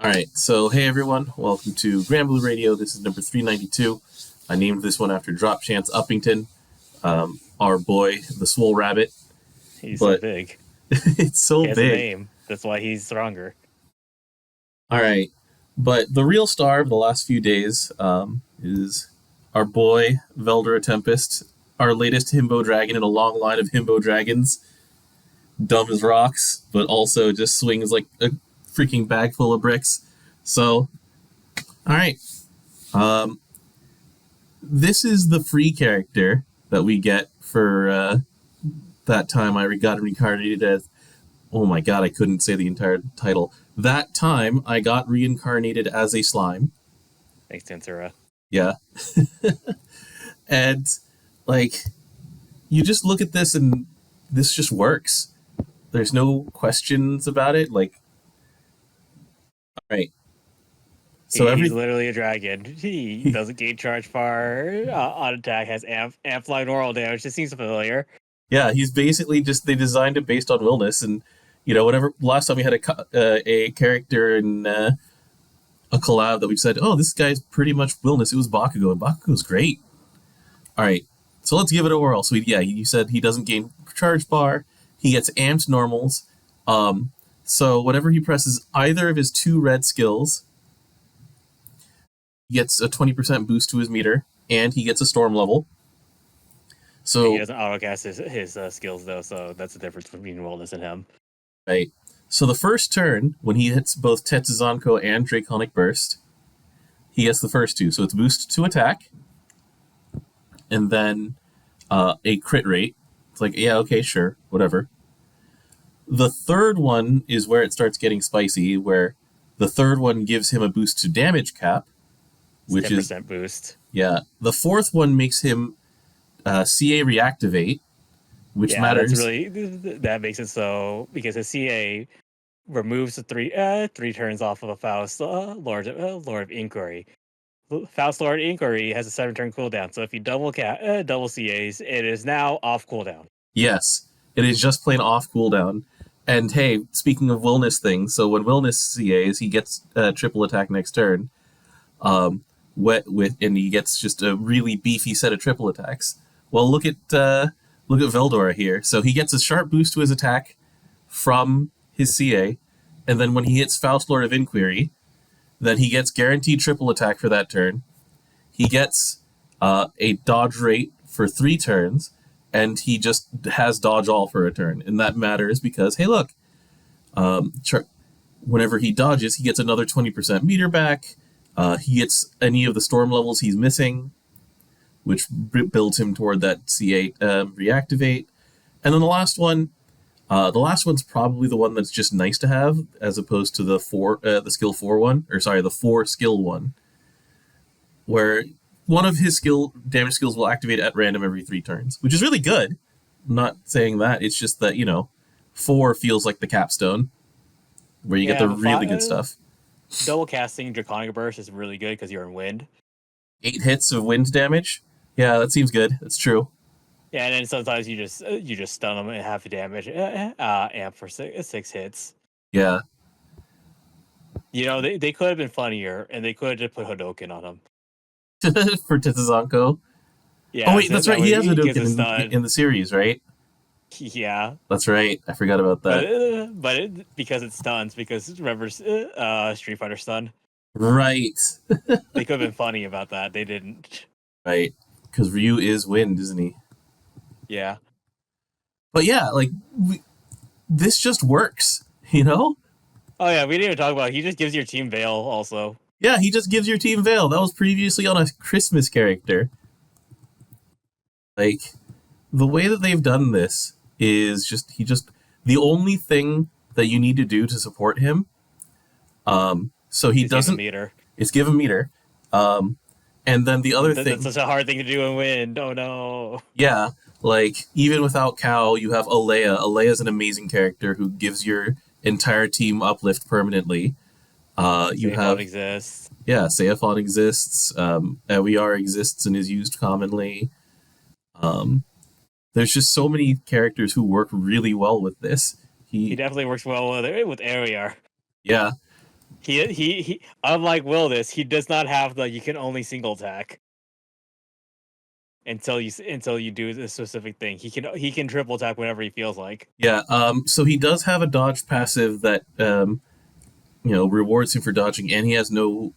All right, so hey everyone, welcome to Granblue Radio. This is number 392. I named this one after Drop Chance Uppington, our boy, the Swole Rabbit. He's so big. It's so he has big. A name. That's why he's stronger. All right, but the real star of the last few days is our boy, Veldora Tempest, our latest himbo dragon in a long line of himbo dragons. Dumb as rocks, but also just swings like a freaking bag full of bricks. So, all right. This is the free character that we get for that time I got reincarnated as... Oh my god, I couldn't say the entire title. That time I got reincarnated as a slime. Thanks, Tensura. Yeah. And, like, you just look at this and this just works. There's no questions about it. Like, all right. So he's literally a dragon. He doesn't gain charge bar. On attack has amplify normal damage. This seems familiar. Yeah, he's basically just, they designed it based on willness, and whenever last time we had a character in a collab that we said, oh, this guy's pretty much willness. It was Bakugo, and Bakugo's great. All right, so let's give it a whirl. So you said he doesn't gain charge bar. He gets amped normals. So whenever he presses either of his two red skills, he gets a 20% boost to his meter, and he gets a storm level. So he doesn't autocast his skills, though, so that's the difference between wellness and him. Right. So the first turn, when he hits both Tetsuzanko and Draconic Burst, he gets the first two. So it's boost to attack, and then a crit rate. It's like, yeah, okay, sure, whatever. The third one is where it starts getting spicy, where the third one gives him a boost to damage cap, which 10% is 10% boost. Yeah. The fourth one makes him CA reactivate, which matters. That makes it so, because his CA removes the three turns off of a Faust Lord of Inquiry. Faust Lord Inquiry has a 7-turn cooldown, so if you double CAs, it is now off cooldown. Yes, it is just plain off cooldown. And hey, speaking of Willness things, so when Willness CAs, he gets triple attack next turn. And he gets just a really beefy set of triple attacks. Well, look at Veldora here. So he gets a sharp boost to his attack from his CA, and then when he hits Faust Lord of Inquiry, then he gets guaranteed triple attack for that turn. He gets a dodge rate for 3 turns, and he just has dodge all for a turn. And that matters because, hey, look, whenever he dodges, he gets another 20% meter back. He gets any of the storm levels he's missing, which builds him toward that C8 reactivate. And then the last one's probably the one that's just nice to have, as opposed to the skill 4 one, the 4 skill one, where one of his damage skills will activate at random every 3 turns, which is really good. I'm not saying that, it's just that, 4 feels like the capstone, where you get the really good stuff. Double casting Draconic Burst is really good because you're in wind. 8 hits of wind damage? Yeah, that seems good. That's true. Yeah, and then sometimes you just stun them and half the damage amp for 6 hits. Yeah. They could have been funnier, and they could have just put Hadoken on him. For Tetsuzanko? Yeah. Oh, wait, that's right. He has Hadoken in the series, right? Yeah. That's right. I forgot about that. But because it stuns, because remember Street Fighter stun? Right. They could have been funny about that. They didn't. Right. Because Ryu is wind, isn't he? Yeah. But yeah, this just works, Oh yeah, we didn't even talk about it. He just gives your team Veil also. Yeah, he just gives your team Veil. That was previously on a Christmas character. Like, the way that they've done this is the only thing that you need to do to support him. So he doesn't meter. It's give him meter. And then the other thing, that's such a hard thing to do and win. Oh no. Yeah, like even without Cow, you have Alea. Alea's an amazing character who gives your entire team uplift permanently. Seiphon exists. Yeah, Seiphon exists. Ewiar exists and is used commonly. There's just so many characters who work really well with this. He definitely works well with Ewiar. Yeah. he unlike Wilderness, he does not have the you can only single attack until you do the specific thing. He can triple attack whenever he feels like. Yeah. So he does have a dodge passive that rewards him for dodging, and he has no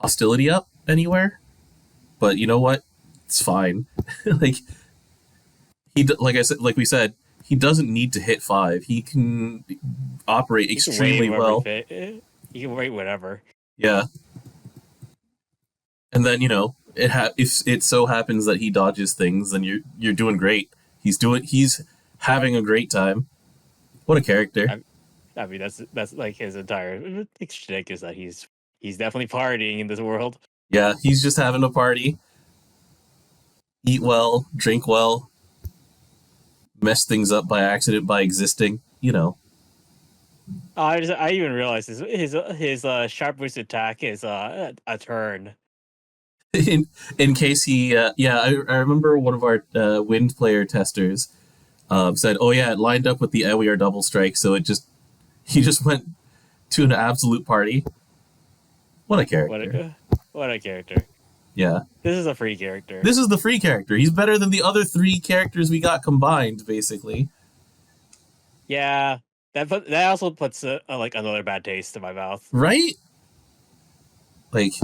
hostility up anywhere. But you know what? It's fine. like we said, he doesn't need to hit 5. He can operate extremely well. He can wait whatever. Yeah. And then if it so happens that he dodges things, then you're doing great. He's having a great time. What a character! I mean, that's like his entire shtick is that he's definitely partying in this world. Yeah, he's just having a party. Eat well, drink well, mess things up by accident by existing. I even realized his sharp boost attack is a turn. In case he, I remember one of our wind player testers said, "Oh yeah, it lined up with the AOE double strike, so he just went to an absolute party." What a character! What a character! Yeah, this is a free character. This is the free character. He's better than the other 3 characters we got combined, basically. Yeah, that also puts like another bad taste in my mouth, right? Like,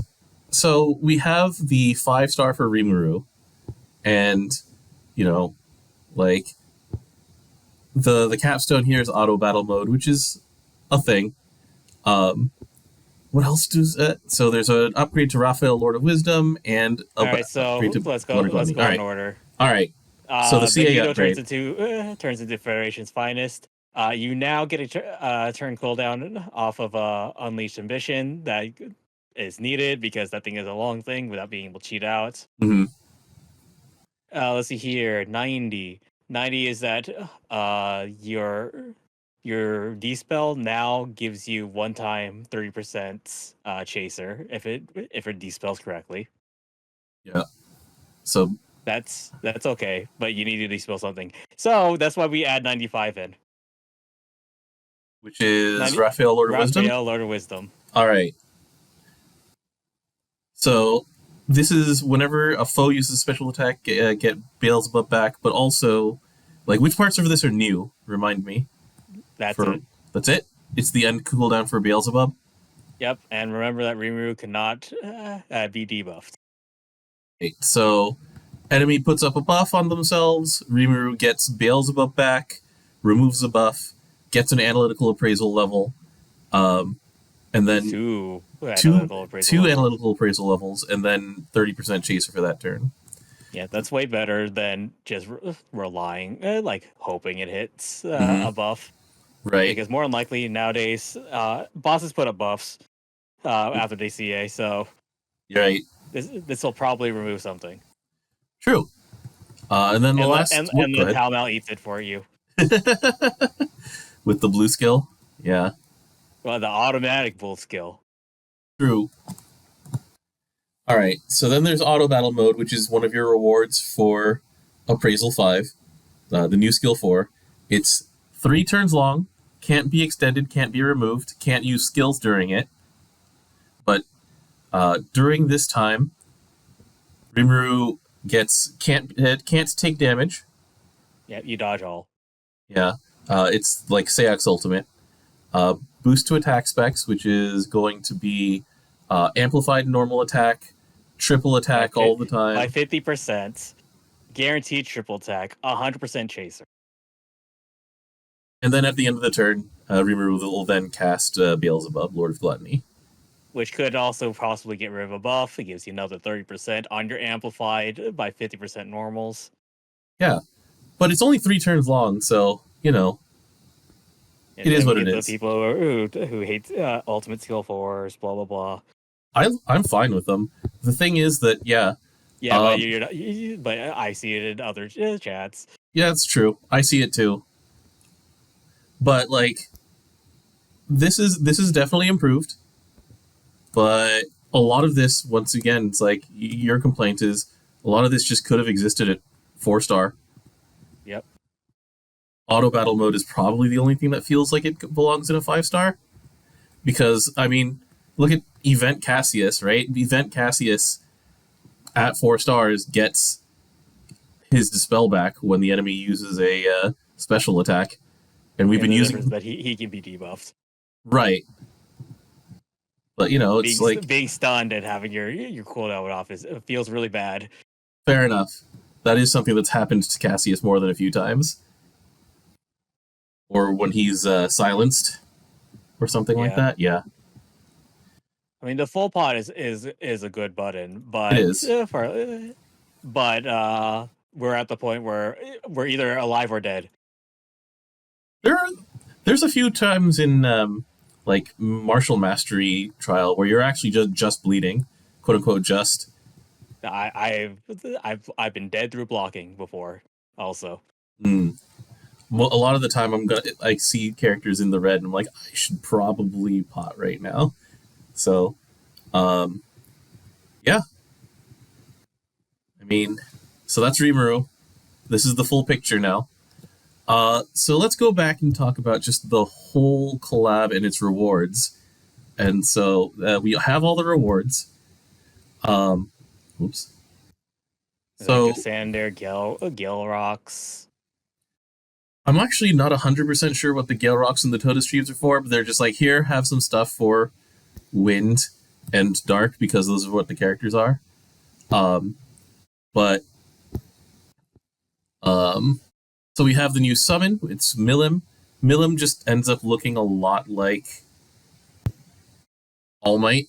so we have the 5-star for Rimuru, and like the capstone here is auto battle mode, which is a thing. What else does so there's an upgrade to Raphael, Lord of Wisdom, and upgrade to let's go in order. All right. So the CA upgrade turns into Federation's finest. You now get a turn cooldown off of Unleashed Ambition that is needed because that thing is a long thing without being able to cheat out. Mm-hmm. Let's see here. 90 is that your Dispel now gives you one time 30% chaser if it Dispels correctly. Yeah. So that's okay, but you need to Dispel something. So that's why we add 95 in. Which is Raphael, Lord of Wisdom? Raphael, Lord of Wisdom. All right. So this is whenever a foe uses special attack, get Beelzebub back, but also, like, which parts of this are new? Remind me. That's it. That's it? It's the end cooldown for Beelzebub? Yep, and remember that Rimuru cannot be debuffed. Okay, so enemy puts up a buff on themselves, Rimuru gets Beelzebub back, removes the buff, gets an analytical appraisal level, and then two analytical appraisal levels, and then 30% chaser for that turn. Yeah, that's way better than just relying, like hoping it hits a buff. Right. Because more than likely nowadays, bosses put up buffs after they CA, so right. This will probably remove something. True. And then the last... And the Talmal eats it for you. With the blue skill? Yeah. Well, the automatic bull skill. True. All right, so then there's auto battle mode, which is one of your rewards for Appraisal 5, the new skill 4. It's 3 turns long, can't be extended, can't be removed, can't use skills during it. But during this time, Rimuru can't take damage. Yeah, you dodge all. Yeah, it's like Sayak's ultimate. Boost to attack specs, which is going to be amplified normal attack, triple attack all the time. By 50%, guaranteed triple attack, 100% chaser. And then at the end of the turn, Rimuru will then cast Beelzebub, Lord of Gluttony. Which could also possibly get rid of a buff. It gives you another 30% on your amplified by 50% normals. Yeah, but it's only 3 turns long, so, it is what it is. The people who hate ultimate skill 4s, blah, blah, blah. I'm fine with them. The thing is that, yeah, but but I see it in other chats. Yeah, it's true. I see it too. But like, this is definitely improved. But a lot of this, once again, it's like your complaint is a lot of this just could have existed at 4-star. Yep. Auto battle mode is probably the only thing that feels like it belongs in a 5-star. Because, I mean, look at Event Cassius, right? Event Cassius at 4 stars gets his Dispel back when the enemy uses a special attack. And we've been the using... difference that he can be debuffed. Right. But, you know, it's being stunned and having your cooldown off it feels really bad. Fair enough. That is something that's happened to Cassius more than a few times. Or when he's silenced or something like that. Yeah. I mean, the full pot is a good button, but it is. But we're at the point where we're either alive or dead. There's a few times in like Martial Mastery Trial where you're actually just bleeding, quote unquote, just. I've been dead through blocking before, also. Well, a lot of the time I see characters in the red and I'm like, I should probably pot right now. So, yeah. I mean, so that's Rimuru. This is the full picture now. So let's go back and talk about just the whole collab and its rewards. And so we have all the rewards. Oops. So Sander, Gale Rocks. I'm actually not 100% sure what the Gale Rocks and the Toda Streams are for, but they're just like, here, have some stuff for Wind and Dark, because those are what the characters are. So we have the new summon. It's Milim. Milim just ends up looking a lot like All Might,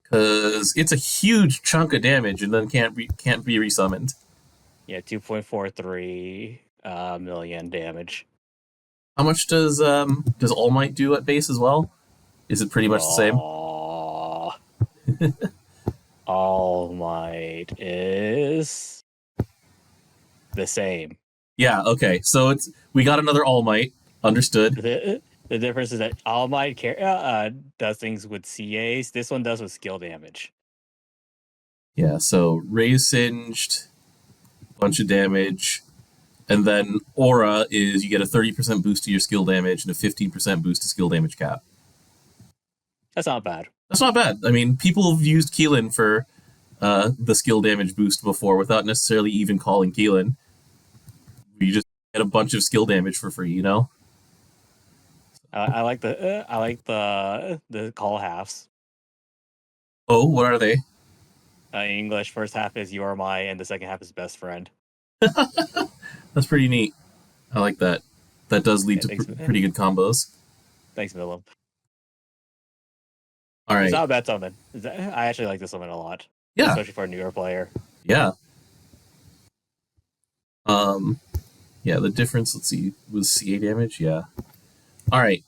because it's a huge chunk of damage and then can't be resummoned. Yeah, 2.43 million damage. How much does All Might do at base as well? Is it pretty much the same? All Might is the same. Yeah, okay. So we got another All Might. Understood. The difference is that All Might does things with CAs. This one does with skill damage. Yeah, so Raise Singed, bunch of damage, and then Aura is you get a 30% boost to your skill damage and a 15% boost to skill damage cap. That's not bad. That's not bad. I mean, people have used Keelan for the skill damage boost before without necessarily even calling Keelan. You just get a bunch of skill damage for free, you know? I like the call halves. Oh, what are they? In English, first half is you are my, and the second half is best friend. That's pretty neat. I like that. That does lead to pretty good combos. Thanks, Willem. All right. It's not a bad summon. I actually like this summon a lot. Yeah. Especially for a newer player. Yeah. Yeah, the difference, let's see, was CA damage? Yeah. All right.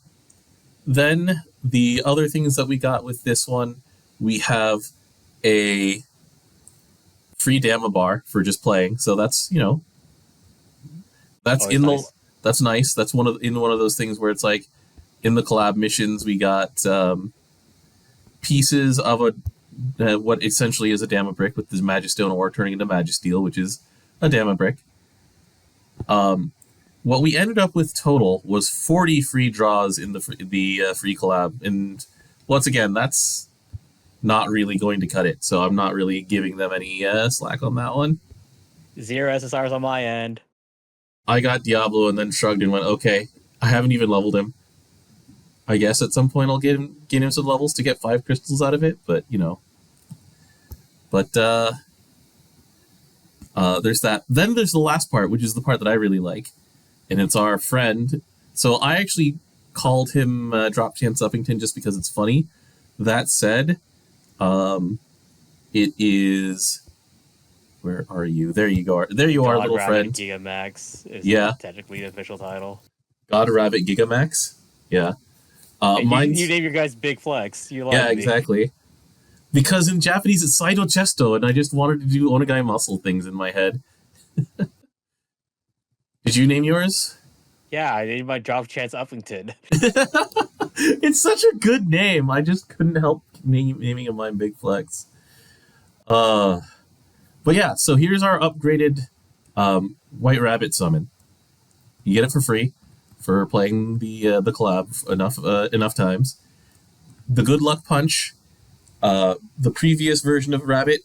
Then the other things that we got with this one, we have a free Dama bar for just playing. So that's, you know, that's nice. That's nice. That's one of those things where it's like in the collab missions we got pieces of what essentially is a Dama brick with this Magistone ore turning into Magisteel, which is a Dama brick. What we ended up with total was 40 free draws in the free collab, and once again, that's not really going to cut it. So I'm not really giving them any slack on that one. 0 SSRs on my end. I got Diablo and then shrugged and went, okay, I haven't even leveled him. I guess at some point I'll get him some levels to get 5 crystals out of it, but you know. But there's that. Then there's the last part, which is the part that I really like, and it's our friend. So I actually called him Drop Chance Uppington just because it's funny. That said, it is. Where are you? There you go. There you are, little friend. Gigamax is technically the official title. God Rabbit Gigamax. Yeah. You name your guys Big Flex. Yeah, exactly. Because in Japanese it's Saido Chesto, and I just wanted to do Onegai muscle things in my head. Did you name yours? Yeah, I named my Drop Chance Uppington. It's such a good name. I just couldn't help naming of mine Big Flex. But yeah, so here's our upgraded White Rabbit summon. You get it for free. for playing the collab enough times. The Good Luck Punch, the previous version of Rabbit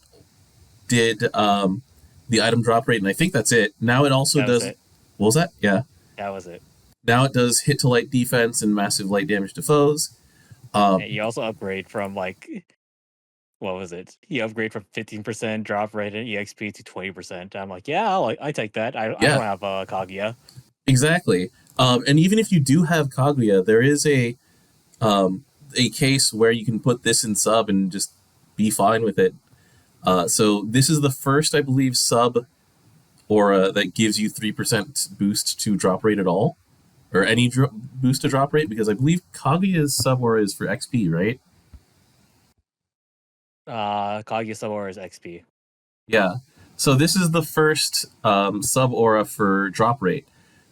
did the item drop rate, and I think that's it. Now it also does. It. What was that? Yeah. That was it. Now it does hit to light defense and massive light damage to foes. You also upgrade from like, what was it? You upgrade from 15% drop rate in EXP to 20%. I'm like, yeah, I take that. I don't have Kaguya. Exactly. And even if you do have Kaguya, there is a case where you can put this in sub and just be fine with it. So this is the first, I believe, sub aura that gives you 3% boost to drop rate at all, or any boost to drop rate, because I believe Kaguya's sub aura is for XP, right? Kaguya sub aura is XP. Yeah. So this is the first sub aura for drop rate,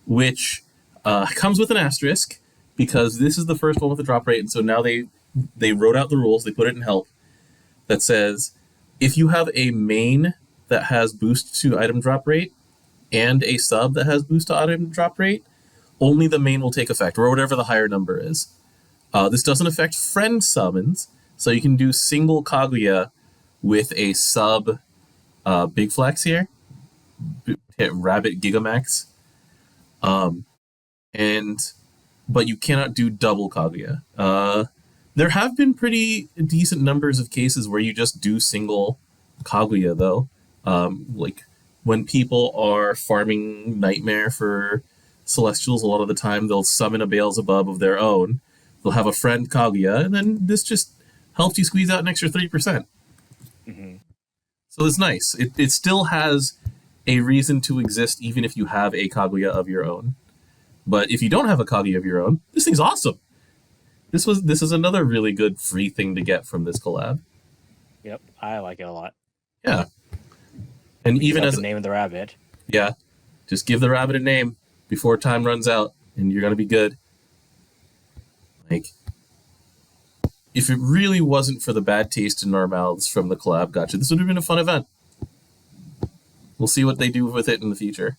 which comes with an asterisk, because this is the first one with the drop rate, and so now they wrote out the rules, they put it in help, that says if you have a main that has boost to item drop rate and a sub that has boost to item drop rate, only the main will take effect, or whatever the higher number is. This doesn't affect friend summons, so you can do single Kaguya with a sub Big Flex here, hit Rabbit Gigamax, but you cannot do double Kaguya. There have been pretty decent numbers of cases where you just do single Kaguya, though. Like when people are farming Nightmare for Celestials, a lot of the time they'll summon a Beelzebub of their own. They'll have a friend Kaguya, and then this just helps you squeeze out an extra 3%. Mm-hmm. So it's nice. It still has a reason to exist, even if you have a Kaguya of your own. But if you don't have a Kaguya of your own, this thing's awesome. This is another really good free thing to get from this collab. Yep, I like it a lot. Yeah. And even as the name of the rabbit. Yeah. Just give the rabbit a name before time runs out, and you're gonna be good. Like, if it really wasn't for the bad taste in our mouths from the collab gotcha, this would have been a fun event. We'll see what they do with it in the future.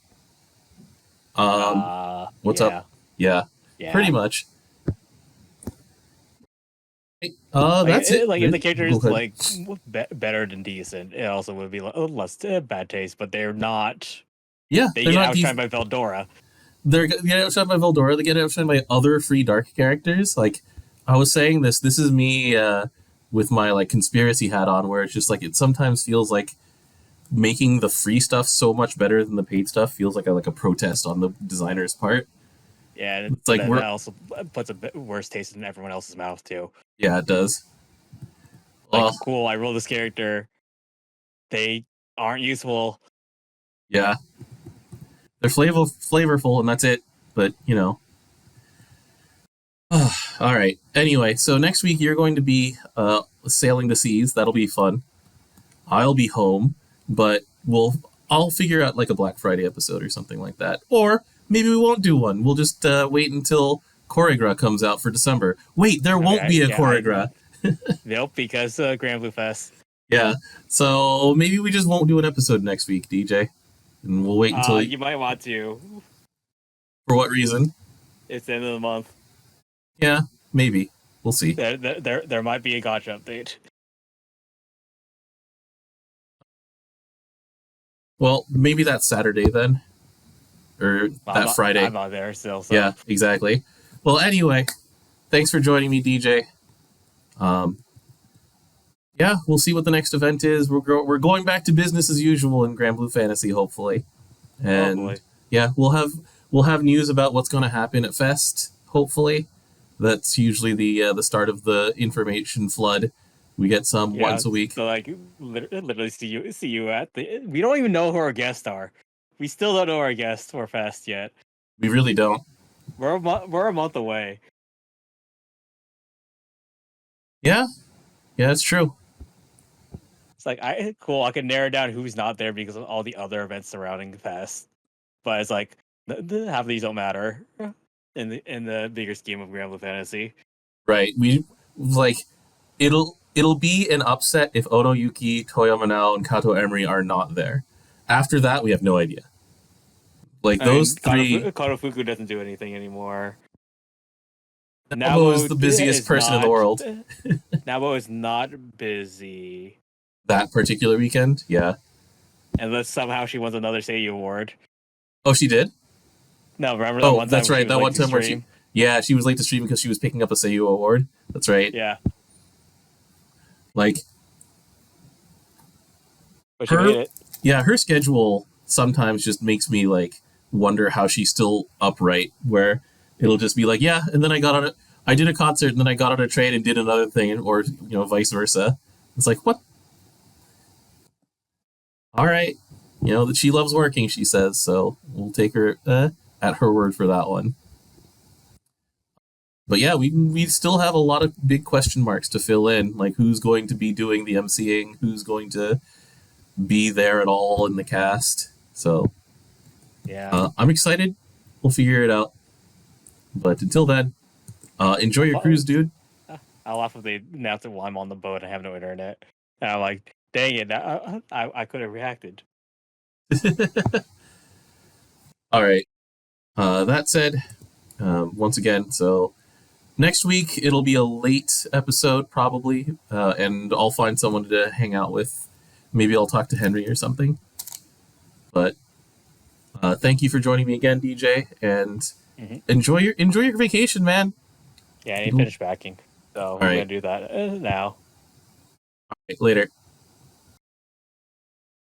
What's up? Yeah. Pretty much. That's it. Like, if the character is like better than decent, it also would be less bad taste. But they're not. Yeah, they get outshined by Veldora. They're getting outshined by Veldora. They get outshined by other free dark characters. Like, I was saying this is me with my like conspiracy hat on, where it's just like it sometimes feels like making the free stuff so much better than the paid stuff feels like a protest on the designer's part. Yeah, it's like that also puts a bit worse taste in everyone else's mouth too. Yeah, it does. Like, cool, I roll this character. They aren't useful. Yeah. They're flavorful, and that's it. But, you know. All right. Anyway, so next week you're going to be sailing the seas. That'll be fun. I'll be home, but I'll figure out like a Black Friday episode or something like that. Or maybe we won't do one. We'll just wait until Choregra comes out for December. Wait, there won't be a Choregra. Nope, because Granblue Fest. Yeah, so maybe we just won't do an episode next week, DJ. And we'll wait until... You might want to. For what reason? It's the end of the month. Yeah, maybe. We'll see. There might be a gotcha update. Well, maybe that's Saturday then. Or that Friday. I'm not there still. So. Yeah, exactly. Well, anyway, thanks for joining me, DJ. Yeah, we'll see what the next event is. We're going back to business as usual in Granblue Fantasy, hopefully. And yeah, we'll have news about what's going to happen at Fest, hopefully. That's usually the start of the information flood. We get some once a week. So like literally see you at the. We don't even know who our guests are. We still don't know our guests for Fest yet. We really don't. We're a month away. Yeah, it's true. It's like I can narrow down who's not there because of all the other events surrounding Fest. But it's like half of these don't matter in the bigger scheme of Granblue Fantasy. Right. We like it'll be an upset if Ono Yuki, Toyama Nao, and Kato Emery are not there. After that, we have no idea. Like I mean, those three. Konofuku doesn't do anything anymore. Naomo is the busiest is person in the not. world. Naomo is not busy That particular weekend, yeah. unless somehow she wins another Seiyu award. Oh, she did? No, remember that Oh, one time that's when she right. was That late one to time where she, stream? yeah, she was late to stream because she was picking up a Seiyu award. That's right. Yeah, Like but she her, made it. yeah, her schedule sometimes just makes me like wonder how she's still upright. Where it'll just be like, yeah, and then I did a concert, and then I got on a train and did another thing, or vice versa. It's like, what? All right, that she loves working. She says so. We'll take her at her word for that one. But yeah, we still have a lot of big question marks to fill in, like who's going to be doing the MCing, who's going to be there at all in the cast. So Yeah. I'm excited. We'll figure it out. But until then, enjoy your cruise, dude. I laugh if they announce it while I'm on the boat and I have no internet. And I'm like, dang it, I could have reacted. All right. That said, once again, so next week it'll be a late episode probably, and I'll find someone to hang out with. Maybe I'll talk to Henry or something. But thank you for joining me again, DJ, and enjoy your vacation, man. Yeah, I need to finish backing, so All I'm right. gonna do that now. All right, later.